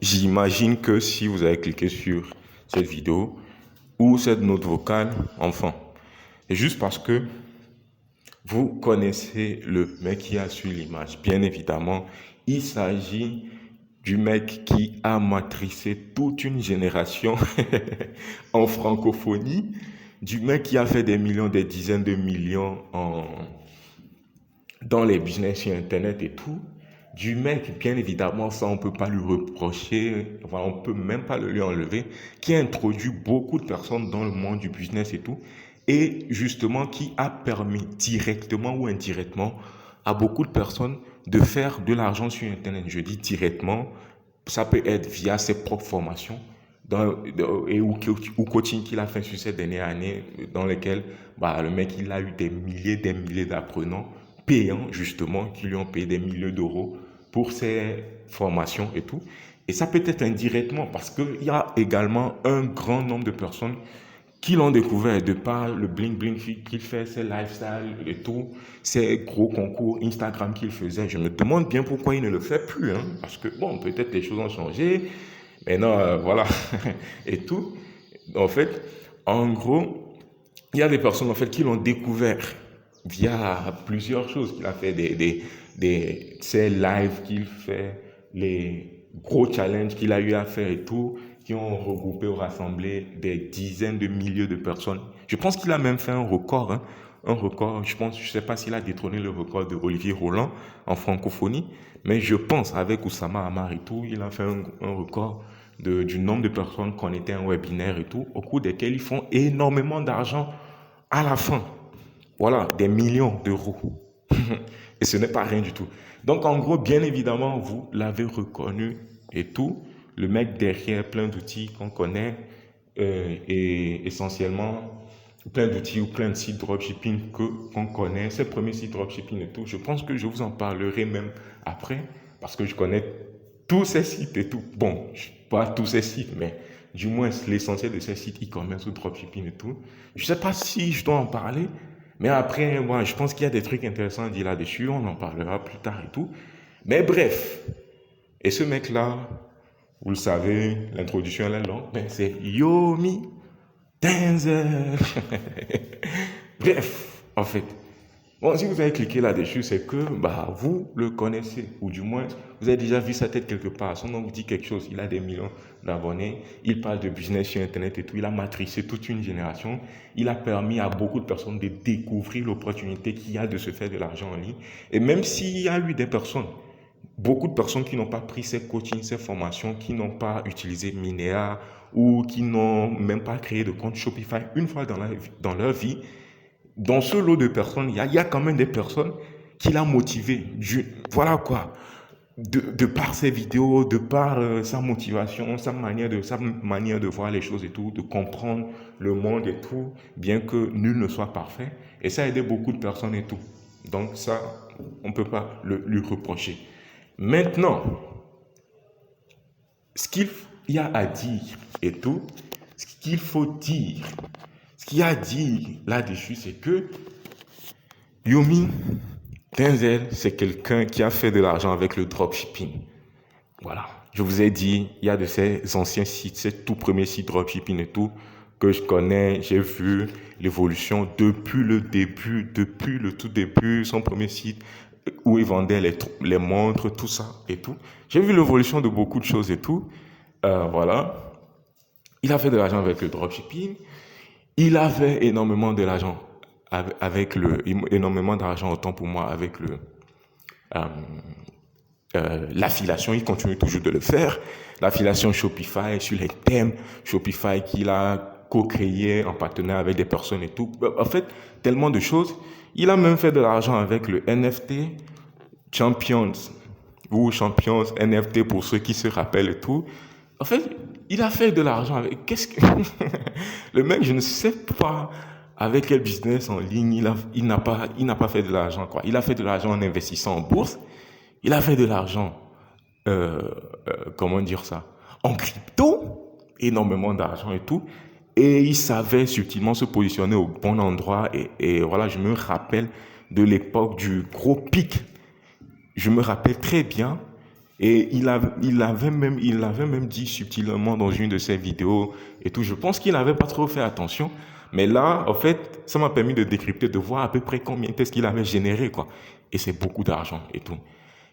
j'imagine que si vous avez cliqué sur cette vidéo ou cette note vocale, enfin, c'est juste parce que vous connaissez le mec qui a sur l'image. Bien évidemment, il s'agit du mec qui a matrixé toute une génération en francophonie, du mec qui a fait des millions, des dizaines de millions dans les business sur Internet et tout. Du mec, bien évidemment, ça on peut pas lui reprocher, enfin, on peut même pas le lui enlever, qui a introduit beaucoup de personnes dans le monde du business et tout, et justement qui a permis directement ou indirectement à beaucoup de personnes de faire de l'argent sur Internet. Je dis directement, ça peut être via ses propres formations ou coaching qu'il a fait sur ces dernières années, dans lesquelles le mec il a eu des milliers d'apprenants payants justement, qui lui ont payé des milliers d'euros pour ses formations et tout. Et ça peut être indirectement parce qu'il y a également un grand nombre de personnes qui l'ont découvert de par le bling bling qu'il fait, ses lifestyles et tout, ses gros concours Instagram qu'il faisait. Je me demande bien pourquoi il ne le fait plus, hein, parce que bon, peut-être les choses ont changé, mais non, voilà, et tout. En fait, en gros, il y a des personnes en fait qui l'ont découvert via plusieurs choses qu'il a fait, ces lives qu'il fait, les gros challenges qu'il a eu à faire et tout, qui ont regroupé ou rassemblé des dizaines de milliers de personnes. Je pense qu'il a même fait un record, hein, un record, je sais pas s'il a détrôné le record de Olivier Roland en francophonie, mais je pense avec Oussama Hamar et tout, il a fait un record du nombre de personnes connectées à un webinaire et tout, au cours desquels ils font énormément d'argent à la fin. Voilà, des millions d'euros. Et ce n'est pas rien du tout. Donc, en gros, bien évidemment, vous l'avez reconnu et tout. Le mec derrière plein d'outils qu'on connaît et essentiellement plein d'outils ou plein de sites dropshipping qu'on connaît. Ces premiers sites dropshipping et tout, je pense que je vous en parlerai même après parce que je connais tous ces sites et tout. Bon, pas tous ces sites, mais du moins l'essentiel de ces sites e-commerce ou dropshipping et tout. Je ne sais pas si je dois en parler, mais après, moi, je pense qu'il y a des trucs intéressants à dire là-dessus. On en parlera plus tard et tout. Mais bref. Et ce mec-là, vous le savez, l'introduction elle est longue, ben c'est Yomi Denzel. Bref, en fait. Bon, si vous avez cliqué là-dessus, c'est que vous le connaissez, ou du moins, vous avez déjà vu sa tête quelque part. Son nom vous dit quelque chose. Il a des millions d'abonnés, il parle de business sur Internet et tout. Il a matrixé toute une génération. Il a permis à beaucoup de personnes de découvrir l'opportunité qu'il y a de se faire de l'argent en ligne. Et même s'il y a eu des personnes, beaucoup de personnes qui n'ont pas pris ces coachings, ces formations, qui n'ont pas utilisé Minea ou qui n'ont même pas créé de compte Shopify une fois dans leur vie, dans ce lot de personnes, il y a quand même des personnes qui l'ont motivé. Voilà quoi. De par ses vidéos, de par sa motivation, sa manière de voir les choses et tout, de comprendre le monde et tout, bien que nul ne soit parfait. Et ça a aidé beaucoup de personnes et tout. Donc ça, on ne peut pas lui reprocher. Maintenant, ce qu'il y a à dire et tout, ce qu'il faut dire, ce qu'il y a à dire là-dessus, c'est que Yomi Denzel, c'est quelqu'un qui a fait de l'argent avec le dropshipping. Voilà. Je vous ai dit, il y a de ces anciens sites, ces tout premiers sites dropshipping et tout, que je connais, j'ai vu l'évolution depuis le début, depuis le tout début, son premier site où il vendait les montres, tout ça et tout. J'ai vu l'évolution de beaucoup de choses et tout. Voilà. Il a fait de l'argent avec le dropshipping. Il avait énormément de l'argent énormément d'argent autant pour moi avec euh, l'affiliation. Il continue toujours de le faire. L'affiliation Shopify sur les thèmes Shopify qu'il a co-créé en partenariat avec des personnes et tout. En fait, tellement de choses. Il a même fait de l'argent avec le NFT Champions ou Champions NFT pour ceux qui se rappellent et tout. En fait, il a fait de l'argent avec... Qu'est-ce que... Le mec, je ne sais pas avec quel business en ligne il n'a pas fait de l'argent, quoi. Il a fait de l'argent en investissant en bourse. Il a fait de l'argent, comment dire ça, en crypto, énormément d'argent et tout. Et il savait subtilement se positionner au bon endroit. Et voilà, je me rappelle de l'époque du gros pic. Je me rappelle très bien Et il avait même dit subtilement dans une de ses vidéos et tout. Je pense qu'il n'avait pas trop fait attention. Mais là, en fait, ça m'a permis de décrypter, de voir à peu près combien est-ce qu'il avait généré, quoi. Et c'est beaucoup d'argent et tout.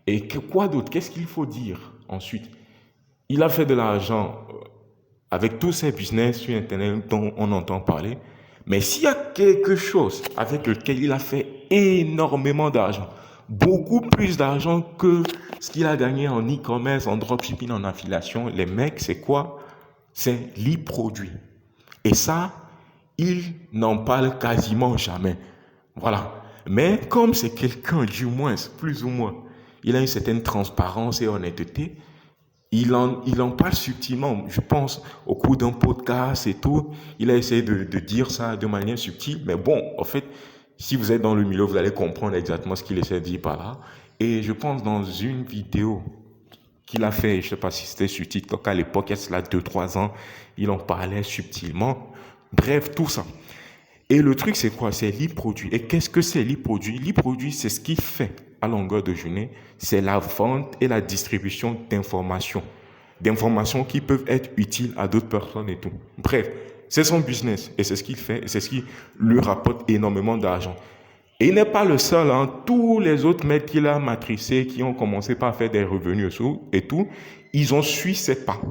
Et quoi d'autre? Qu'est-ce qu'il faut dire ensuite? Il a fait de l'argent avec tous ces business sur Internet dont on entend parler. Mais s'il y a quelque chose avec lequel il a fait énormément d'argent, beaucoup plus d'argent que ce qu'il a gagné en e-commerce, en dropshipping, en affiliation, les mecs, c'est quoi? C'est l'e-produit. Et ça, ils n'en parlent quasiment jamais. Voilà. Mais comme c'est quelqu'un, du moins, plus ou moins, il a une certaine transparence et honnêteté, il en parle subtilement, je pense, au cours d'un podcast et tout. Il a essayé de dire ça de manière subtile. Mais bon, en fait, si vous êtes dans le milieu, vous allez comprendre exactement ce qu'il essaie de dire par là. Et je pense dans une vidéo qu'il a fait, je ne sais pas si c'était sur TikTok à l'époque, il y a cela 2-3 ans, il en parlait subtilement. Bref, tout ça. Et le truc, c'est quoi? C'est l'e-produit. Et qu'est-ce que c'est l'e-produit? L'e-produit, c'est ce qu'il fait à longueur de journée. C'est la vente et la distribution d'informations. D'informations qui peuvent être utiles à d'autres personnes et tout. Bref, c'est son business. Et c'est ce qu'il fait. Et c'est ce qui lui rapporte énormément d'argent. Et il n'est pas le seul. Hein. Tous les autres mecs qu'il a matricés, qui ont commencé par faire des revenus et tout, ils ont suivi ses pas.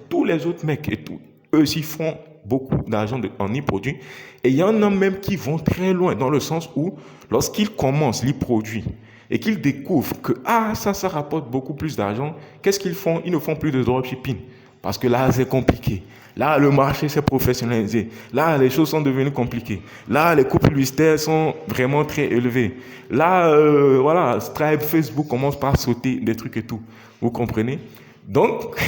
Tous les autres mecs et tout. Eux aussi font beaucoup d'argent en e-produit. Et il y en a même qui vont très loin, dans le sens où, lorsqu'ils commencent l'e-produit et qu'ils découvrent que ça rapporte beaucoup plus d'argent, qu'est-ce qu'ils font? Ils ne font plus de dropshipping. Parce que là, c'est compliqué. Là, le marché s'est professionnalisé. Là, les choses sont devenues compliquées. Là, les coûts publicitaires sont vraiment très élevés. Là, voilà, Stripe, Facebook commence par sauter des trucs et tout. Vous comprenez? Donc,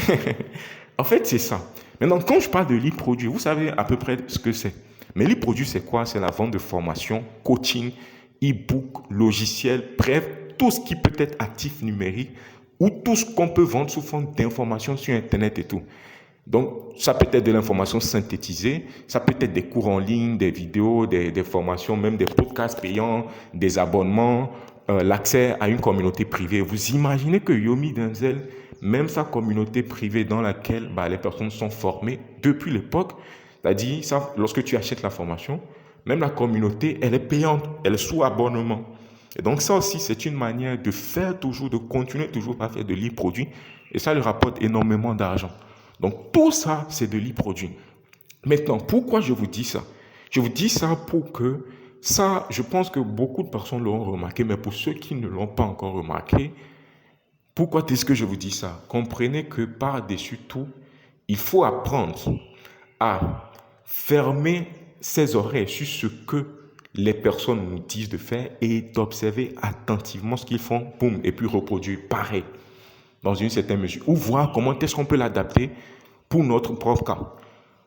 en fait, c'est ça. Maintenant, quand je parle de l'e-produit, vous savez à peu près ce que c'est. Mais l'e-produit, c'est quoi? C'est la vente de formation, coaching, e-book, logiciel, bref, tout ce qui peut être actif numérique ou tout ce qu'on peut vendre sous forme d'informations sur Internet et tout. Donc, ça peut être de l'information synthétisée, ça peut être des cours en ligne, des vidéos, des formations, même des podcasts payants, des abonnements, l'accès à une communauté privée. Vous imaginez que Yomi Denzel, même sa communauté privée dans laquelle les personnes sont formées depuis l'époque, c'est-à-dire, ça, lorsque tu achètes la formation, même la communauté, elle est payante, elle est sous abonnement. Et donc ça aussi, c'est une manière de faire toujours, de continuer toujours à faire de l'e-produit, et ça lui rapporte énormément d'argent. Donc tout ça, c'est de l'e-produit. Maintenant, pourquoi je vous dis ça? Je vous dis ça pour que ça, je pense que beaucoup de personnes l'auront remarqué, mais pour ceux qui ne l'ont pas encore remarqué, pourquoi est-ce que je vous dis ça? Comprenez que par-dessus tout, il faut apprendre à fermer ses oreilles sur ce que les personnes nous disent de faire et d'observer attentivement ce qu'ils font, boum, et puis reproduire pareil, dans une certaine mesure, ou voir comment est-ce qu'on peut l'adapter pour notre propre cas.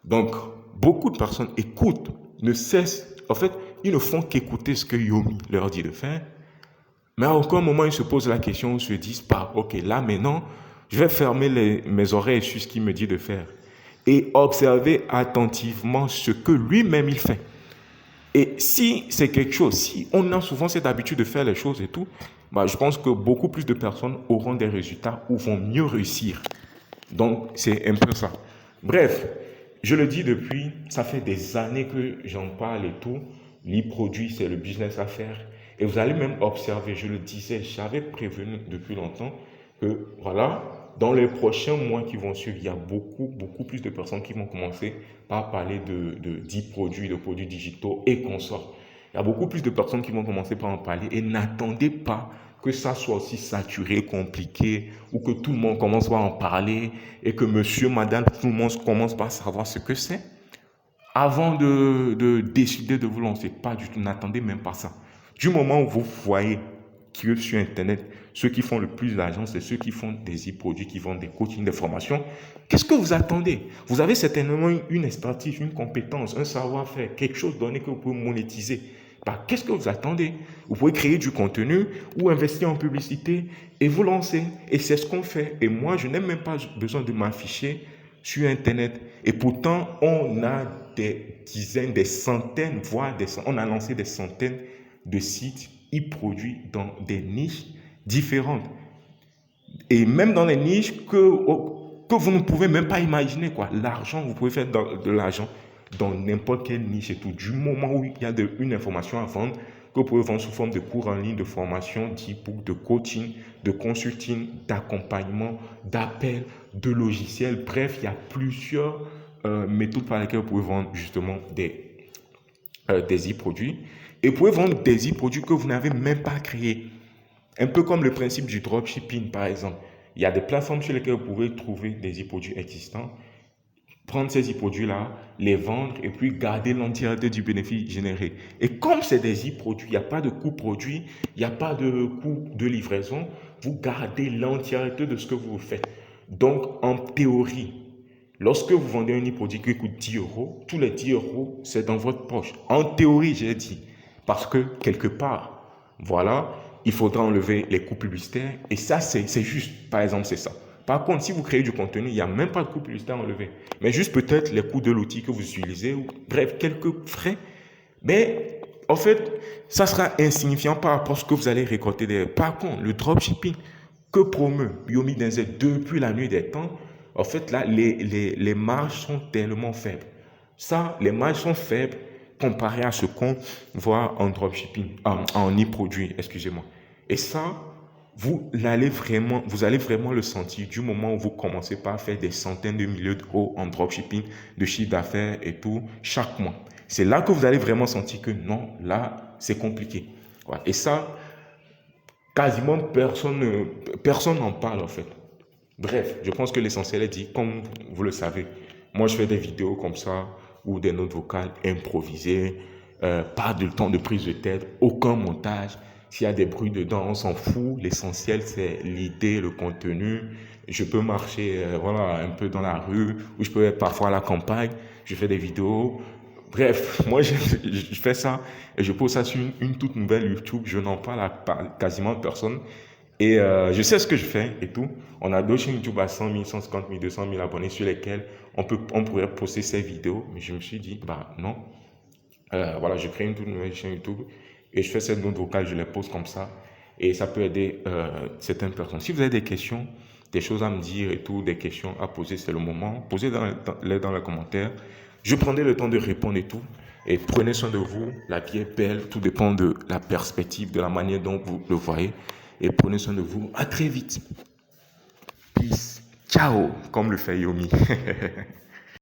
Donc, beaucoup de personnes écoutent, ne cessent, en fait, ils ne font qu'écouter ce que Yomi leur dit de faire, mais à aucun moment ils se posent la question, ils se disent pas, ok, là maintenant, je vais fermer mes oreilles sur ce qu'il me dit de faire et observer attentivement ce que lui-même il fait. Et si c'est quelque chose, si on a souvent cette habitude de faire les choses et tout, je pense que beaucoup plus de personnes auront des résultats ou vont mieux réussir. Donc, c'est un peu ça. Bref, je le dis depuis, ça fait des années que j'en parle et tout. L'e-produit, c'est le business à faire. Et vous allez même observer, je le disais, j'avais prévenu depuis longtemps que, voilà, dans les prochains mois qui vont suivre, il y a beaucoup plus de personnes qui vont commencer par parler d'e-produits, de produits digitaux et consorts. Il y a beaucoup plus de personnes qui vont commencer par en parler et n'attendez pas que ça soit aussi saturé, compliqué, ou que tout le monde commence par en parler et que monsieur, madame, tout le monde commence par savoir ce que c'est. Avant de décider de vous lancer, pas du tout, n'attendez même pas ça. Du moment où vous voyez que sur Internet, ceux qui font le plus d'argent, c'est ceux qui font des e-produits, qui vendent des coachings, des formations. Qu'est-ce que vous attendez? Vous avez certainement une expertise, une compétence, un savoir-faire, quelque chose donné que vous pouvez monétiser. Qu'est-ce que vous attendez? Vous pouvez créer du contenu ou investir en publicité et vous lancer. Et c'est ce qu'on fait. Et moi, je n'ai même pas besoin de m'afficher sur Internet. Et pourtant, on a des dizaines, des centaines, voire on a lancé des centaines de sites e-produits dans des niches différentes. Et même dans les niches que vous ne pouvez même pas imaginer, quoi. L'argent, vous pouvez faire de l'argent dans n'importe quelle niche et tout. Du moment où il y a une information à vendre, que vous pouvez vendre sous forme de cours en ligne, de formation, d'e-book, de coaching, de consulting, d'accompagnement, d'appel, de logiciels. Bref, il y a plusieurs méthodes par lesquelles vous pouvez vendre justement des e-produits. Et vous pouvez vendre des e-produits que vous n'avez même pas créés. Un peu comme le principe du dropshipping, par exemple. Il y a des plateformes sur lesquelles vous pouvez trouver des e-produits existants, prendre ces e-produits-là, les vendre et puis garder l'entièreté du bénéfice généré. Et comme c'est des e-produits, il n'y a pas de coût produit, il n'y a pas de coût de livraison, vous gardez l'entièreté de ce que vous faites. Donc, en théorie, lorsque vous vendez un e-produit qui coûte 10 euros, tous les 10 euros, c'est dans votre poche. En théorie, j'ai dit. Parce que quelque part, voilà, il faudra enlever les coûts publicitaires. Et ça, c'est juste, par exemple, c'est ça. Par contre, si vous créez du contenu, il n'y a même pas de coûts publicitaires à enlever. Mais juste peut-être les coûts de l'outil que vous utilisez, ou bref, quelques frais. Mais en fait, ça sera insignifiant par rapport à ce que vous allez récolter derrière. Par contre, le dropshipping que promeut Yomi Denzel depuis la nuit des temps, en fait, là, les marges sont tellement faibles. Ça, les marges sont faibles comparé à ce qu'on voit en dropshipping, en e-produit, excusez-moi. Et ça, vous allez vraiment le sentir du moment où vous commencez par faire des centaines de milliers d'euros en dropshipping, de chiffre d'affaires et tout, chaque mois. C'est là que vous allez vraiment sentir que non, là, c'est compliqué. Voilà. Et ça, quasiment personne n'en parle en fait. Bref, je pense que l'essentiel est dit, comme vous le savez. Moi, je fais des vidéos comme ça, ou des notes vocales improvisées, pas de temps de prise de tête, aucun montage. S'il y a des bruits dedans, on s'en fout. L'essentiel, c'est l'idée, le contenu. Je peux marcher voilà, un peu dans la rue, ou je peux être parfois à la campagne. Je fais des vidéos. Bref, moi, je fais ça et je pose ça sur une toute nouvelle YouTube. Je n'en parle à quasiment personne. Et je sais ce que je fais et tout. On a d'autres chaînes YouTube à 100 000, 150 000, 200 000 abonnés sur lesquels on pourrait poster ces vidéos. Mais je me suis dit, bah non. Voilà, je crée une toute nouvelle chaîne YouTube et je fais cette note vocale, je les pose comme ça. Et ça peut aider certaines personnes. Si vous avez des questions, des choses à me dire et tout, des questions à poser, c'est le moment. Posez-les dans les commentaires. Je prendrai le temps de répondre et tout. Et prenez soin de vous. La vie est belle. Tout dépend de la perspective, de la manière dont vous le voyez. Et prenez soin de vous. À très vite. Peace. Ciao, comme le fait Yomi.